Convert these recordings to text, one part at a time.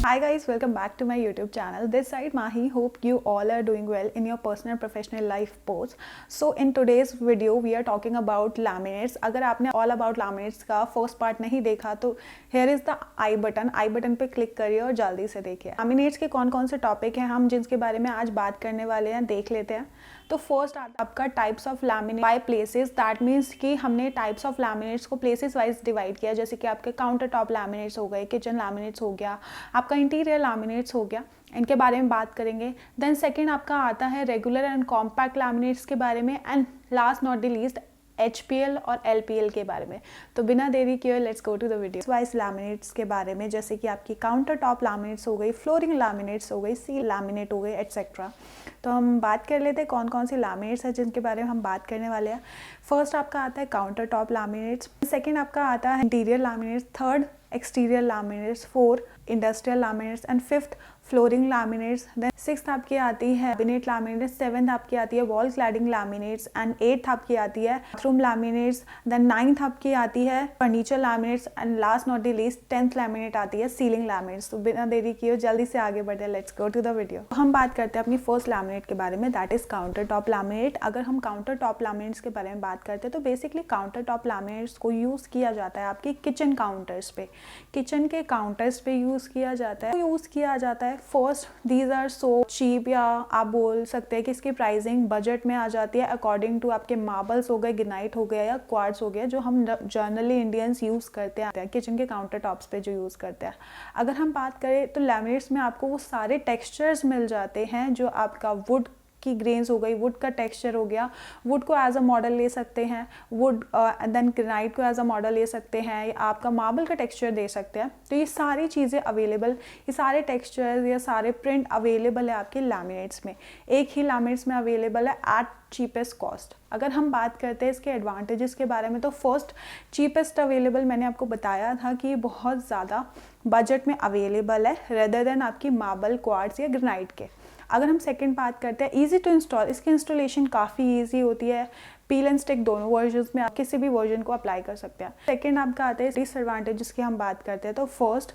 Hi guys, welcome back to my YouTube channel. This side Mahi. Hope you all are doing well in your personal and professional life both. So in today's video we are talking about laminates. अगर आपने all about laminates का first part नहीं देखा तो here is the I button पे click करिए और जल्दी से देखिए laminates के कौन कौन से टॉपिक हैं हम जिनके बारे में आज बात करने वाले हैं, देख लेते हैं। तो फर्स्ट आपका types of laminate by places. That means कि हमने टाइप्स ऑफ लैमिनेट्स को प्लेसेस वाइज डिवाइड किया, जैसे कि आपके काउंटर टॉप लैमिनेट्स हो गए, किचन लैमिनेट्स हो गया, आपका इंटीरियर लैमिनेट्स हो गया, इनके बारे में बात करेंगे। देन सेकंड आपका आता है रेगुलर एंड कॉम्पैक्ट लैमिनेट्स के बारे में, and last not the least HPL और LPL के बारे में। तो बिना देरी किए let's go to the video. Wise laminates के बारे में, जैसे कि आपकी काउंटर टॉप लैमिनेट्स हो गई, फ्लोरिंग लैमिनेट्स हो गई, सी लैमिनेट हो गई, एटसेट्रा। तो हम बात कर लेते हैं कौन कौन सी लैमिनेट्स हैं जिनके बारे में हम बात करने वाले हैं। फर्स्ट आपका आता है काउंटर टॉप लैमिनेट्स, सेकेंड आपका आता है interior laminates, third exterior laminates, fourth industrial laminates and fifth flooring laminates. Then sixth आपकी आती है कैबिनेट लैमिनेट्स, सेवेंथ आपकी आती है wall cladding laminates and eighth आपकी आती है बाथरूम लैमिनेट्स। देन नाइन्थ आपकी आती है furniture laminates and last not the least 10th laminate आती है सीलिंग लैमिनेट्स। तो बिना देरी किए जल्दी से आगे बढ़े, let's go to the video. हम बात करते हैं अपनी फर्स्ट लैमिनेट के बारे में, that is counter top laminate. अगर हम काउंटर टॉप लैमिनेट्स के बारे में बात करते हैं तो बेसिकली काउंटर टॉप लैमिनेट्स को यूज़ किया जाता है आपकी किचन काउंटर्स पे, किचन के काउंटर्स पे यूज़ किया जाता है। First these are so cheap, या आप बोल सकते हैं कि इसकी प्राइसिंग बजट में आ जाती है अकॉर्डिंग टू आपके मार्बल्स हो गए, ग्रेनाइट हो गया या क्वार्ट्ज हो गया, जो हम जनरली इंडियंस यूज़ करते हैं किचन के काउंटर टॉप्स पे जो यूज़ करते हैं। अगर हम बात करें तो लैमिनेट्स में आपको वो सारे टेक्सचर्स मिल जाते हैं जो आपका वुड की ग्रेन्स हो गई, वुड का टेक्सचर हो गया, वुड को एज अ मॉडल ले सकते हैं, वुड देन ग्रेनाइट को एज अ मॉडल ले सकते हैं, आपका मार्बल का टेक्सचर दे सकते हैं। तो ये सारी चीज़ें अवेलेबल, ये सारे टेक्सचर्स या सारे प्रिंट अवेलेबल है आपके लैमिनेट्स में, एक ही लैमिनेट्स में अवेलेबल है एट चीपेस्ट कॉस्ट। अगर हम बात करते हैं इसके एडवांटेजेस के बारे में तो फर्स्ट चीपेस्ट अवेलेबल, मैंने आपको बताया था कि ये बहुत ज़्यादा बजट में अवेलेबल है रेदर देन आपकी मार्बल, क्वार्ट्ज या ग्रेनाइट के। अगर हम सेकंड बात करते हैं ईजी टू इंस्टॉल, इसकी इंस्टॉलेशन काफ़ी ईजी होती है, पील एंड स्टिक दोनों वर्जन्स में आप किसी भी वर्जन को अप्लाई कर सकते हैं। सेकंड आपका आता है डिसएडवांटेजेस की हम बात करते हैं तो first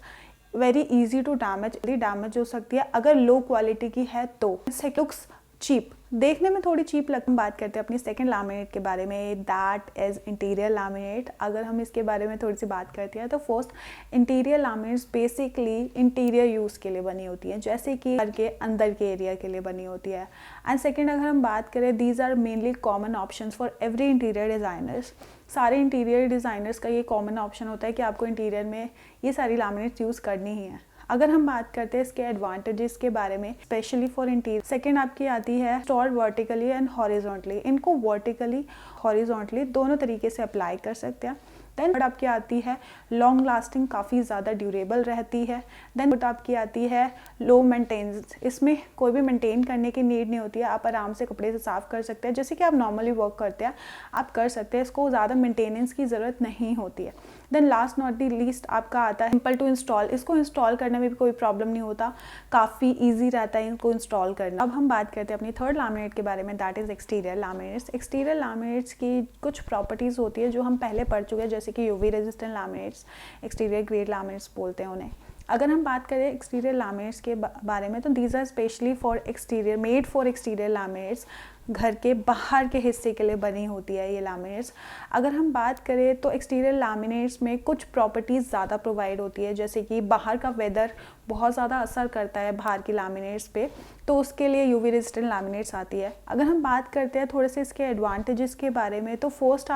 very easy to damage हो सकती है अगर लो क्वालिटी की है तो। लुक्स चीप, देखने में थोड़ी चीप लगती है। बात करते हैं अपनी सेकंड लैमिनेट के बारे में, दैट इज इंटीरियर लैमिनेट। अगर हम इसके बारे में थोड़ी सी बात करते हैं तो first interior laminates basically interior use के लिए बनी होती है, जैसे कि घर के अंदर के एरिया के लिए बनी होती है। एंड सेकंड अगर हम बात करें, these are mainly common options for every interior designers. सारे इंटीरियर डिज़ाइनर्स का ये कॉमन ऑप्शन होता है कि आपको इंटीरियर में ये सारी लैमिनेट्स यूज़ करनी ही है। अगर हम बात करते हैं इसके एडवांटेजेस के बारे में, स्पेशली फॉर इंटीरियर, सेकंड आपकी आती है इंस्टॉल वर्टिकली एंड हॉरिजॉन्टली। इनको वर्टिकली हॉरिजॉन्टली दोनों तरीके से अप्लाई कर सकते हैं। देन थर्ड आपकी आती है लॉन्ग लास्टिंग, काफ़ी ज़्यादा ड्यूरेबल रहती है। देन फोर्थ आपकी आती है लो मेंटेनेंस, इसमें कोई भी मेंटेन करने की नीड नहीं होती है, आप आराम से कपड़े से साफ़ कर सकते हैं, जैसे कि आप नॉर्मली वर्क करते हैं आप कर सकते हैं, इसको ज़्यादा मेंटेनेंस की ज़रूरत नहीं होती है। Then last not the least आपका आता है सिंपल टू इंस्टॉल, इसको इंस्टॉल करने में भी कोई प्रॉब्लम नहीं होता, काफ़ी ईजी रहता है इनको इंस्टॉल करना। अब हम बात करते हैं अपनी थर्ड लैमिनेट के बारे में, that is exterior laminates. Exterior laminates की कुछ प्रॉपर्टीज़ होती है जो हम पहले पढ़ चुके हैं, जैसे कि UV resistant laminates, exterior grade laminates बोलते हैं उन्हें। अगर हम बात करें एक्सटीरियर लैमिनेट्स के बारे में तो these are specially for exterior, made for exterior laminates, घर के बाहर के हिस्से के लिए बनी होती है ये लैमिनेट्स। अगर हम बात करें तो एक्सटीरियर लैमिनेट्स में कुछ प्रॉपर्टीज़ ज़्यादा प्रोवाइड होती है, जैसे कि बाहर का वेदर बहुत ज़्यादा असर करता है बाहर की लैमिनेट्स पे, तो उसके लिए यूवी रेजिस्टेंट लैमिनेट्स आती है। अगर हम बात करते हैं थोड़े से इसके एडवांटेजेस के बारे में तो फर्स्ट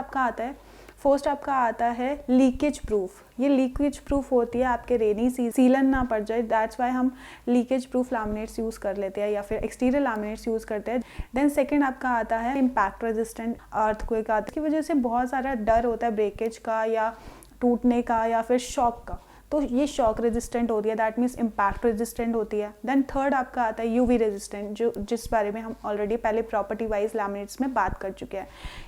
आपका आता है लीकेज प्रूफ। ये लीकेज प्रूफ होती है आपके रेनी सीलन ना पड़ जाए, दैट्स वाई हम लीकेज प्रूफ लैमिनेट्स यूज़ कर लेते हैं या फिर एक्सटीरियर लैमिनेट्स यूज़ करते हैं। देन सेकंड आपका आता है इम्पैक्ट रेजिस्टेंट, अर्थक्वेक आता है, इसकी वजह से बहुत सारा डर होता है ब्रेकेज का या टूटने का या फिर शॉक का, तो ये शॉक रेजिस्टेंट होती है, दैट मीन्स इम्पैक्ट रेजिस्टेंट होती है। देन थर्ड आपका आता है यूवी रेजिस्टेंट, जो जिस बारे में हम ऑलरेडी पहले प्रॉपर्टी वाइज लैमिनेट्स में बात कर चुके हैं।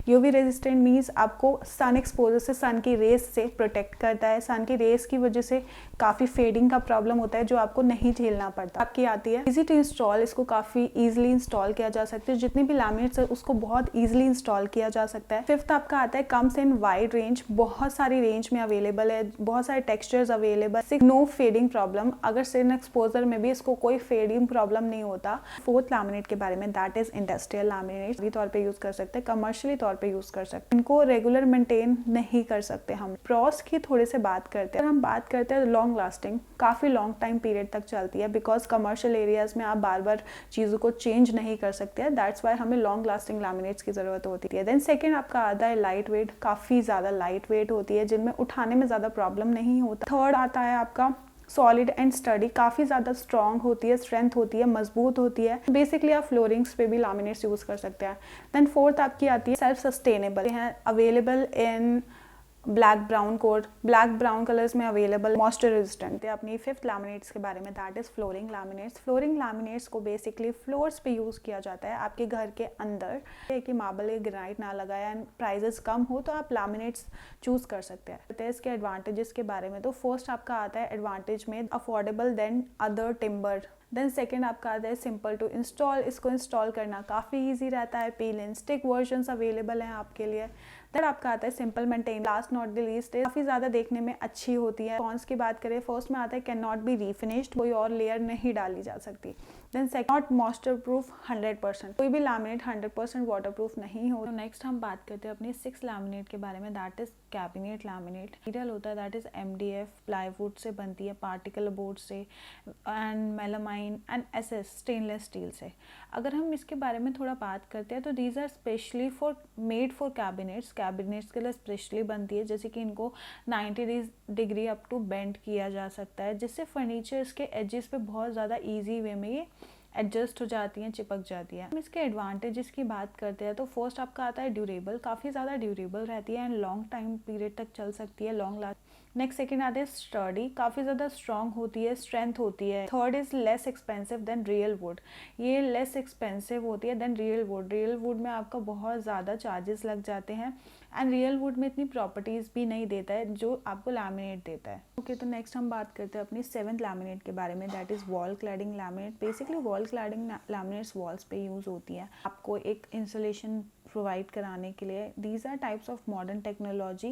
यूवी रेजिस्टेंट मीन्स आपको सन एक्सपोजर से, सन की रेस से प्रोटेक्ट करता है, सन की रेस की वजह से काफ़ी फेडिंग का प्रॉब्लम होता है जो आपको नहीं झेलना पड़ता। आपकी आती है इजी टू इंस्टॉल, इसको काफ़ी ईजिली इंस्टॉल किया जा सकता है, जितनी भी लैमिनेट्स है उसको बहुत ईजिली इंस्टॉल किया जा सकता है। फिफ्थ आपका आता है कम्स इन वाइड रेंज, बहुत सारी रेंज में अवेलेबल है, बहुत सारे textures available available, no fading problem, अगर सिन एक्सपोजर में भी इसको कोई फेडिंग प्रॉब्लम नहीं होता। फोर्थ लैमिनेट के बारे में, दैट इज इंडस्ट्रियल लैमिनेट, भी तौर पे यूज कर सकते हैं, कमर्शियली तौर पे यूज कर सकते हैं, इनको रेगुलर मेंटेन नहीं कर सकते। हम प्रॉस की थोड़ी से बात करते हैं। हम बात करते हैं लॉन्ग लास्टिंग, काफी लॉन्ग टाइम पीरियड तक चलती है, बिकॉज कमर्शियल एरियाज में आप बार बार चीजों को चेंज नहीं कर सकते हैं, दैट्स वाई हमें लॉन्ग लास्टिंग लैमिनेट्स की जरूरत होती है। देन सेकेंड आपका आता है लाइट वेट, काफी ज्यादा लाइट वेट होती है, जिनमें उठाने में ज्यादा प्रॉब्लम नहीं होता। थर्ड आता है आपका सॉलिड एंड स्टडी, काफ़ी ज़्यादा स्ट्रॉन्ग होती है, स्ट्रेंथ होती है, मजबूत होती है। बेसिकली आप फ्लोरिंग्स पे भी लैमिनेट्स यूज़ कर सकते हैं। देन फोर्थ आपकी आती है सेल्फ सस्टेनेबल, है available in black brown code, black brown colours में अवेलेबल, मॉइस्चर रेजिस्टेंट। अपनी फिफ्थ लैमिनेट्स के बारे में, that is flooring laminates. Flooring laminates को बेसिकली फ्लोर्स पे यूज़ किया जाता है आपके घर के अंदर, कि मार्बल या ग्रेनाइट ना लगाया एंड प्राइजेस कम हो तो आप लैमिनेट्स चूज कर सकते हैं। इसके एडवांटेजेस के बारे में, तो फर्स्ट आपका आता है एडवांटेज में affordable then other timber. Then second आपका आता है सिंपल टू इंस्टॉल, इसको इंस्टॉल करना काफ़ी ईजी रहता है, peel and stick versions available हैं आपके लिए। देन आपका आता है simple maintain, last not the least, काफ़ी ज़्यादा देखने में अच्छी होती है। कॉन्स की बात करें, फर्स्ट में आता है कैन नॉट बी रीफिनिश्ड, कोई और लेयर नहीं डाली जा सकती। Then second not moisture proof 100%, कोई भी लैमिनेट 100% वाटर प्रूफ नहीं हो। तो नेक्स्ट हम बात करते हैं अपनी सिक्स लैमिनेट के बारे में, that is cabinet laminate. Material होता है दैट इज MDF, प्लाईवुड से बनती है, पार्टिकल बोर्ड से and melamine and SS stainless steel से। अगर हम इसके बारे में थोड़ा बात करते हैं तो these are specially for made for cabinets, cabinets के लिए स्पेशली बनती है, जैसे कि इनको 90 डिग्री अप टू बेंड किया जा सकता है, जिससे फर्नीचर्स के एजेस पे बहुत ज़्यादा ईजी वे में ये एडजस्ट हो जाती हैं, चिपक जाती है। हम इसके एडवांटेजेस की बात करते हैं तो फर्स्ट आपका आता है ड्यूरेबल, काफ़ी ज़्यादा ड्यूरेबल रहती है एंड लॉन्ग टाइम पीरियड तक चल सकती है, लॉन्ग लास्ट। नेक्स्ट सेकेंड आते हैं स्टडी, काफ़ी ज़्यादा स्ट्रॉन्ग होती है, स्ट्रेंथ होती है। Third is less expensive than real wood, ये लेस एक्सपेंसिव होती है than real wood. Real wood में आपका बहुत ज़्यादा चार्जेस लग जाते हैं एंड रियल वुड में इतनी प्रॉपर्टीज़ भी नहीं देता है जो आपको लैमिनेट देता है। ओके, तो नेक्स्ट हम बात करते हैं अपनी सेवंथ लैमिनेट के बारे में, that is wall cladding laminate. Basically wall cladding laminates walls पे यूज़ होती है आपको एक इंसुलेशन प्रोवाइड कराने के लिए। These are types of modern technology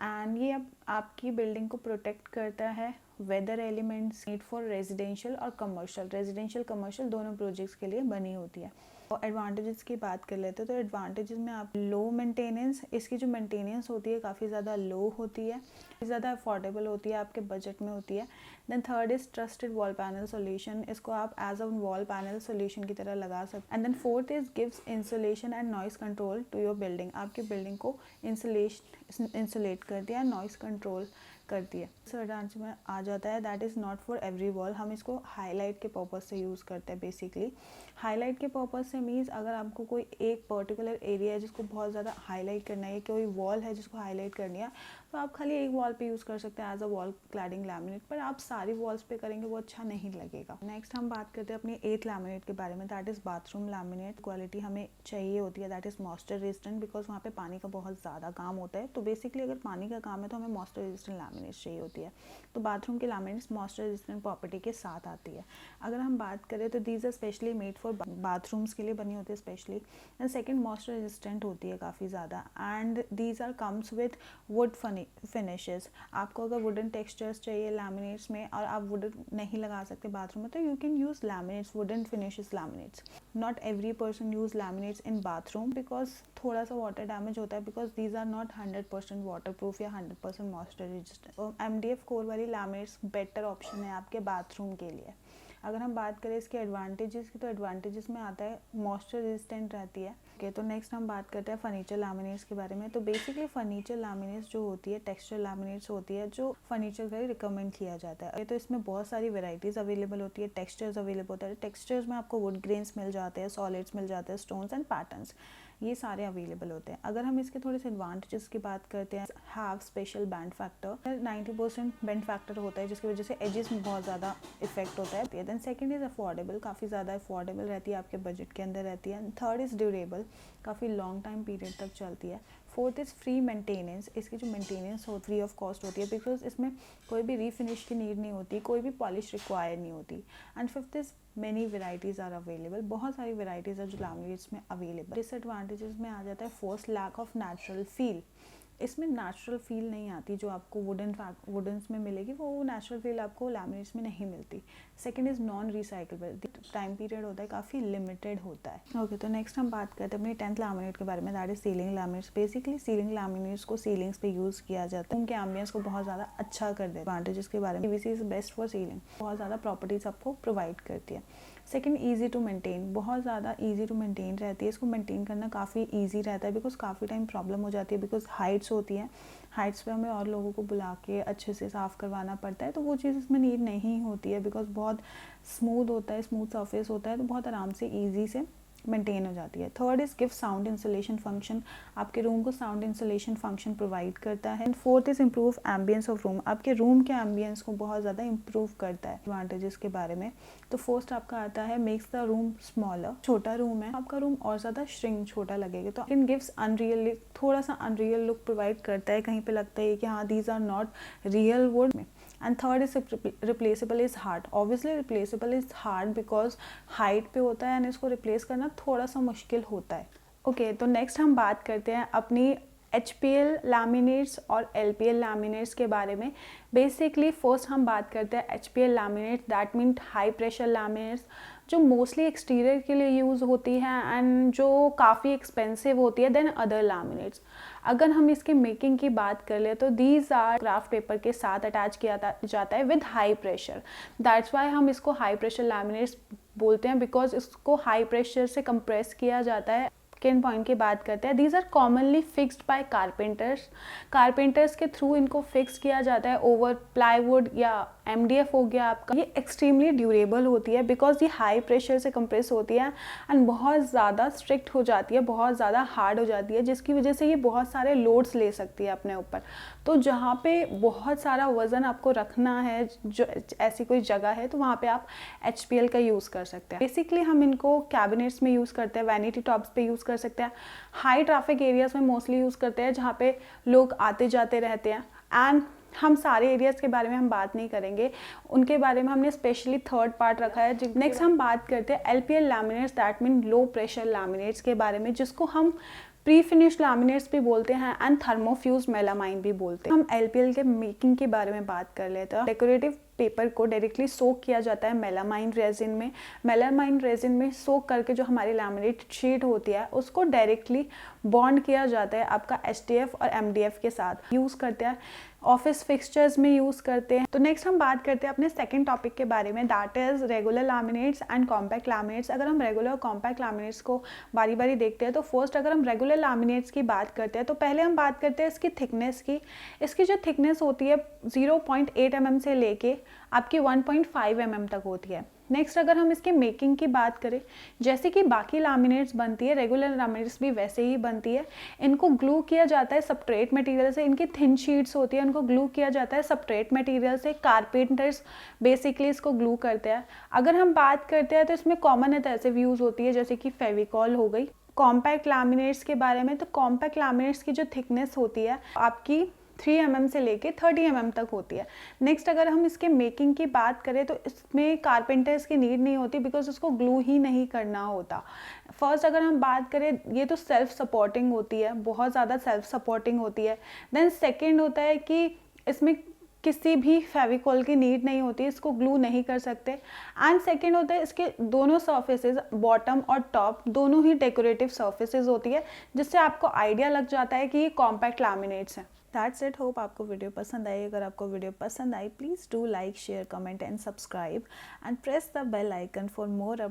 and ये अब आपकी बिल्डिंग को प्रोटेक्ट करता है weather elements, need for residential और कमर्शियल, रेजिडेंशियल कमर्शियल दोनों प्रोजेक्ट्स के लिए बनी होती है। और एडवांटेजेस की बात कर लेते हैं तो एडवांटेजेस में आप लो मेंटेनेंस, इसकी जो मेंटेनेंस होती है काफ़ी ज़्यादा लो होती है, ज़्यादा अफोर्डेबल होती है, आपके बजट में होती है। Then third is trusted wall panel solution, इसको आप as a wall panel solution की तरह लगा सकते। And then fourth is gives insulation and noise control to your building, आपकी बिल्डिंग को इंसुलेट करती है, नॉइस कंट्रोल करती है। थर्ड आंसर में आ जाता है that is not for every wall, हम इसको हाईलाइट के पर्पज़ से यूज़ करते हैं। बेसिकली हाईलाइट के पर्पज़ से मीन्स अगर आपको कोई एक पर्टिकुलर एरिया है जिसको बहुत ज़्यादा हाईलाइट करना है, कोई वॉल है जिसको हाईलाइट करनी है, तो आप खाली एक वॉल पे यूज़ कर सकते हैं as a wall cladding laminate, पर आप सारी वॉल्स पे करेंगे वो अच्छा नहीं लगेगा। नेक्स्ट हम बात करते हैं अपनी एथ लैमिनेट के बारे में, that is bathroom laminate. Quality हमें चाहिए होती है that is moisture resistant, because वहाँ पे पानी का बहुत ज़्यादा काम होता है। तो बेसिकली अगर पानी का काम है तो हमें मॉइस्चर रेजिस्टेंट लैमिनेट चाहिए होती है। तो बाथरूम की लैमिनेट्स मॉइस्चर रेजिस्टेंट प्रॉपर्टी के साथ आती है। अगर हम बात करें तो these are specially made for bathrooms के लिए बनी होती है specially. And second moisture resistant होती है काफ़ी ज़्यादा and these are comes with wood finishes. आपको अगर वुडन टेक्सचर्स चाहिए लैमिनेट्स में और आप वुडन नहीं लगा सकते बाथरूम में, तो you can use laminates, wooden finishes laminates. Not every person use laminates in bathroom because थोड़ा सा वाटर डैमेज होता है, because these are not 100% water proof या 100% मॉइस्चर रेजिस्टेंट। MDF कोर वाली लैमिनेट्स बेटर ऑप्शन है आपके बाथरूम के लिए। अगर हम बात करें इसके एडवांटेजेस की, तो एडवांटेजेस में आता है मॉइस्चर रेजिस्टेंट रहती है। ओके, तो नेक्स्ट हम बात करते हैं फर्नीचर लैमिनेट्स के बारे में। तो बेसिकली फर्नीचर लैमिनेट्स जो होती है टेक्सचर लैमिनेट्स होती है जो फर्नीचर का रिकमेंड किया जाता है। तो इसमें बहुत सारी वेराइटीज़ अवेलेबल होती है, टेक्सचर्स अवेलेबल होता है। टेक्सचर्स में आपको वुड ग्रेन्स मिल जाते हैं, सॉलिड्स मिल जाते हैं, स्टोन्स एंड पैटर्न्स, ये सारे अवेलेबल होते हैं। अगर हम इसके थोड़े से एडवांटेजेस की बात करते हैं, have special band factor, 90% band factor होता है जिसकी वजह से एजेस में बहुत ज़्यादा इफेक्ट होता है। देन सेकंड इज़ अफोर्डेबल, काफ़ी ज़्यादा अफोर्डेबल रहती है, आपके बजट के अंदर रहती है। थर्ड इज़ ड्यूरेबल, काफ़ी लॉन्ग टाइम पीरियड तक चलती है। फोर्थ इज़ फ्री मेंटेनेंस, इसकी जो मेंटेनेंस हो फ्री ऑफ कॉस्ट होती है बिकॉज इसमें कोई भी रीफिनिश की नीड नहीं होती, कोई भी पॉलिश रिक्वायर नहीं होती। And fifth is many varieties are available, बहुत सारी वेराइटीज़ है जो लैमिनेट्स में अवेलेबल। डिसएडवांटेजेस में आ जाता है first lack of natural feel, इसमें नेचुरल फील नहीं आती जो आपको वुडन्स में मिलेगी, वो नेचुरल फील आपको लैमिनेट्स में नहीं मिलती। Second is non recyclable, time period होता है काफ़ी लिमिटेड होता है। ओके, तो नेक्स्ट हम बात करते हैं अपनी 10th लैमिनेट के बारे में, that is ceiling laminates. Basically ceiling laminates को सीलिंग्स पे यूज़ किया जाता है, उनके एम्बियंस को बहुत ज़्यादा अच्छा कर देता है। एडवांटेजेस के बारे में, PVC is best for ceiling, बहुत ज़्यादा प्रॉपर्टीज़ आपको प्रोवाइड करती है। सेकंड, ईजी टू मेंटेन, बहुत ज़्यादा ईजी टू मेंटेन रहती है, इसको मेंटेन करना काफ़ी ईजी रहता है बिकॉज काफ़ी टाइम प्रॉब्लम हो जाती है, बिकॉज हाइट्स होती हैं, हाइट्स पे हमें और लोगों को बुला के अच्छे से साफ़ करवाना पड़ता है, तो वो चीज़ इसमें नीड नहीं होती है बिकॉज बहुत स्मूथ होता है, स्मूथ सरफेस होता है, तो बहुत आराम से ईजी से मेंटेन हो जाती है। Third is give sound insulation function, आपके रूम को साउंड इंसुलेशन फंक्शन प्रोवाइड करता है। And fourth is improve ambience of room, आपके रूम के एम्बियंस को बहुत ज़्यादा इम्प्रूव करता है। एडवांटेजेस के बारे में, तो फर्स्ट आपका आता है मेक्स द रूम स्मॉलर, छोटा रूम है आपका रूम और ज़्यादा श्रिंक छोटा लगेगा, तो इन गिव्स अनरियल, थोड़ा सा अनरियल लुक प्रोवाइड करता है, कहीं पे लगता है कि हाँ these are not real wood में। And third is replaceable is hard, obviously replaceable is hard because height पे होता है एंड इसको रिप्लेस करना थोड़ा सा मुश्किल होता है। ओके, तो नेक्स्ट हम बात करते हैं अपनी HPL लैमिनेट्स और LPL लैमिनेट्स के बारे में। बेसिकली फर्स्ट हम बात करते हैं HPL laminates, that mean high pressure laminates, जो मोस्टली एक्सटीरियर के लिए यूज़ होती है एंड जो काफ़ी एक्सपेंसिव होती है देन अदर लैमिनेट्स। अगर हम इसके मेकिंग की बात कर ले तो दीज आर क्राफ्ट पेपर के साथ अटैच किया जाता है with high pressure, that's why हम इसको हाई प्रेशर लैमिनेट्स बोलते हैं बिकॉज इसको हाई प्रेशर से कंप्रेस किया जाता है। सेकेंड पॉइंट की बात करते हैं, these are commonly fixed by carpenters के थ्रू इनको फिक्स किया जाता है ओवर प्लाईवुड या MDF हो गया आपका। ये एक्सट्रीमली ड्यूरेबल होती है बिकॉज ये हाई प्रेशर से कंप्रेस होती है एंड बहुत ज़्यादा स्ट्रिक्ट हो जाती है, बहुत ज़्यादा हार्ड हो जाती है, जिसकी वजह से ये बहुत सारे लोड्स ले सकती है अपने ऊपर। तो जहाँ पे बहुत सारा वज़न आपको रखना है, जो ऐसी कोई जगह है, तो वहाँ पे आप HPL का यूज़ कर सकते हैं। बेसिकली हम इनको कैबिनेट्स में यूज़ करते हैं, वैनिटी टॉप्स पे यूज़ कर सकते हैं, हाई ट्रैफिक एरियाज़ में मोस्टली यूज़ करते हैं जहाँ पे लोग आते जाते रहते हैं। एंड हम सारे एरियाज़ के बारे में हम बात नहीं करेंगे, उनके बारे में हमने स्पेशली थर्ड पार्ट रखा है। नेक्स्ट हम बात करते हैं LPL laminates, that mean low pressure laminates के बारे में, जिसको हम प्री फिनिश लैमिनेट्स भी बोलते हैं एंड थर्मोफ्यूज मेलामाइन भी बोलते हैं। हम LPL के मेकिंग के बारे में बात कर लेते हैं। डेकोरेटिव पेपर को डायरेक्टली सोक किया जाता है मेलामाइन रेजिन में। मेलामाइन रेजिन में सोक करके जो हमारी लैमिनेट शीट होती है उसको डायरेक्टली बॉन्ड किया जाता है आपका STF और MDF के साथ। यूज़ करते हैं ऑफिस फिक्सचर्स में यूज़ करते हैं। तो नेक्स्ट हम बात करते हैं अपने सेकंड टॉपिक के बारे में, that is regular laminates and compact laminates. अगर हम रेगुलर और कॉम्पैक्ट लैमिनेट्स को बारी बारी देखते हैं तो फर्स्ट अगर हम रेगुलर लैमिनेट्स की बात करते हैं तो पहले हम बात करते हैं इसकी थिकनेस की। इसकी जो थिकनेस होती है 0.8 mm से लेके आपकी 1.5 mm तक होती है। नेक्स्ट अगर हम इसके मेकिंग की बात करें, जैसे कि बाकी लैमिनेट्स बनती है, रेगुलर लैमिनेट्स भी वैसे ही बनती है। इनको ग्लू किया जाता है सबस्ट्रेट मटेरियल से, इनकी थिन शीट्स होती है, इनको ग्लू किया जाता है सबस्ट्रेट मटेरियल से। कारपेंटर्स बेसिकली इसको ग्लू करते हैं। अगर हम बात करते हैं तो इसमें कॉमन एडहेसिव यूज़ होती है, जैसे कि फेविकॉल हो गई। कॉम्पैक्ट लैमिनेट्स के बारे में, तो कॉम्पैक्ट लैमिनेट्स की जो थिकनेस होती है आपकी 3 mm से लेके 30 mm तक होती है। नेक्स्ट अगर हम इसके मेकिंग की बात करें तो इसमें कारपेंटर्स की नीड नहीं होती बिकॉज उसको ग्लू ही नहीं करना होता। फर्स्ट अगर हम बात करें, ये तो सेल्फ सपोर्टिंग होती है, बहुत ज़्यादा सेल्फ सपोर्टिंग होती है। देन सेकेंड होता है कि इसमें किसी भी फेविकॉल की नीड नहीं होती, इसको ग्लू नहीं कर सकते। एंड सेकेंड होता है इसके दोनों सर्फेसेज, बॉटम और टॉप, दोनों ही डेकोरेटिव सर्फेसेज होती है, जिससे आपको आइडिया लग जाता है कि ये कॉम्पैक्ट लैमिनेट्स हैं। दैट्स इट, होप आपको वीडियो पसंद आई। अगर आपको वीडियो पसंद आई please do like, share, comment and subscribe and press the bell icon for more